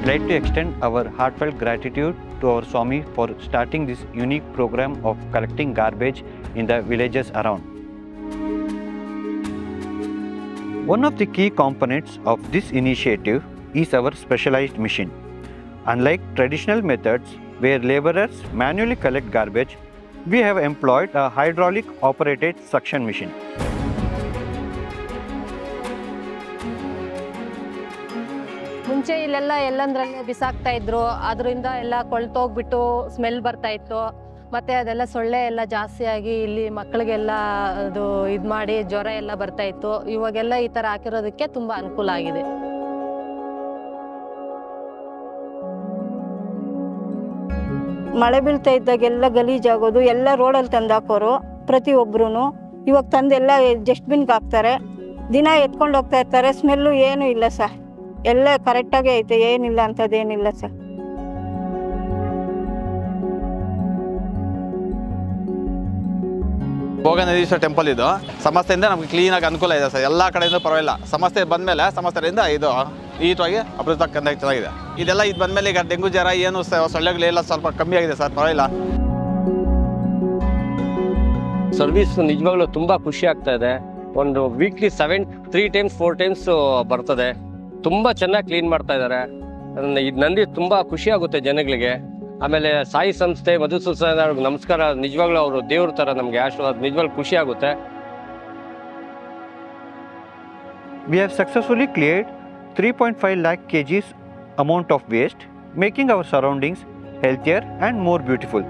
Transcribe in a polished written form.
would like to extend our heartfelt gratitude to our Swami for starting this unique program of collecting garbage in the villages around. One of the key components of this initiative is our specialized machine. Unlike traditional methods where laborers manually collect garbage, we have employed a hydraulic operated suction machine. ಮುಂಚೆ ಇಲ್ಲೆಲ್ಲ ಎಲ್ಲಂದ್ರಲ್ಲೇ ಬಿಸಾಕ್ತಾ ಇದ್ರು, ಅದರಿಂದ ಎಲ್ಲ ಕೊಳ್ತೋಗ್ಬಿಟ್ಟು smell ಬರ್ತಾ ಇತ್ತು. ಮತ್ತೆ ಅದೆಲ್ಲ ಸೊಳ್ಳೆ ಎಲ್ಲ ಜಾಸ್ತಿಯಾಗಿ ಇಲ್ಲಿ ಮಕ್ಕಳಿಗೆಲ್ಲ ಅದು ಇದು ಮಾಡಿ ಜ್ವರ ಎಲ್ಲ ಬರ್ತಾ ಇತ್ತು. ಇವಾಗೆಲ್ಲ ಈ ಥರ ಹಾಕಿರೋದಕ್ಕೆ ತುಂಬ ಅನುಕೂಲ ಆಗಿದೆ. ಮಳೆ ಬೀಳ್ತಾ ಇದ್ದಾಗೆಲ್ಲ ಗಲೀಜಾಗೋದು ಎಲ್ಲ ರೋಡಲ್ಲಿ ತಂದಾಕೋರು ಪ್ರತಿಯೊಬ್ಬರು. ಇವಾಗ ತಂದೆಲ್ಲ ಡಸ್ಟ್ಬಿನ್ಗೆ ಹಾಕ್ತಾರೆ, ದಿನ ಎತ್ಕೊಂಡು ಹೋಗ್ತಾ ಇರ್ತಾರೆ. ಸ್ಮೆಲ್ಲು ಏನೂ ಇಲ್ಲ ಸರ್, ಎಲ್ಲ ಕರೆಕ್ಟಾಗಿ ಐತೆ, ಏನಿಲ್ಲ ಅಂಥದ್ದೇನಿಲ್ಲ ಸರ್. ಭೋಗನಂದೀಶ್ವರ ಟೆಂಪಲ್ ಇದು ಸಂಸ್ಥೆಯಿಂದ ನಮಗೆ ಕ್ಲೀನಾಗಿ ಅನುಕೂಲ ಇದೆ ಸರ್. ಎಲ್ಲ ಕಡೆಯಿಂದ ಪರವಾಗಿಲ್ಲ. ಸಂಸ್ಥೆ ಬಂದಮೇಲೆ ಸಂಸ್ಥೆಯಿಂದ ಇದು ನೀಟಾಗಿ ಅಭಿವೃದ್ಧಿ ಚೆನ್ನಾಗಿದೆ. ಇದೆಲ್ಲ ಇದು ಬಂದಮೇಲೆ ಈಗ ಡೆಂಗು ಜ್ವರ ಏನು ಸೊಳ್ಳೆಗಳೆಲ್ಲ ಸ್ವಲ್ಪ ಕಮ್ಮಿ ಆಗಿದೆ ಸರ್, ಪರವಾಗಿಲ್ಲ. ಸರ್ವಿಸ್ ನಿಜವಾಗ್ಲೂ ತುಂಬ ಖುಷಿ ಆಗ್ತಾ ಇದೆ. ಒಂದು ವೀಕ್ಲಿ 3 times 4 times ಬರ್ತದೆ. ತುಂಬ ಚೆನ್ನಾಗಿ ಕ್ಲೀನ್ ಮಾಡ್ತಾ ಇದ್ದಾರೆ. ಇದು ನಂದಿ ತುಂಬ ಖುಷಿ ಆಗುತ್ತೆ ಜನಗಳಿಗೆ. ಆಮೇಲೆ ಸಾಯಿ ಸಂಸ್ಥೆ ಮಧುಸೂದನ್ ಅವ್ರಿಗೆ ನಮಸ್ಕಾರ. ನಿಜವಾಗ್ಲೂ ಅವರು ದೇವ್ರ ಥರ ನಮಗೆ ಆಶೀರ್ವಾದ. ನಿಜವಾಗ್ಲೂ ಖುಷಿ ಆಗುತ್ತೆ. We have successfully cleared 3.5 lakh kgs amount of waste, making our surroundings healthier and more beautiful.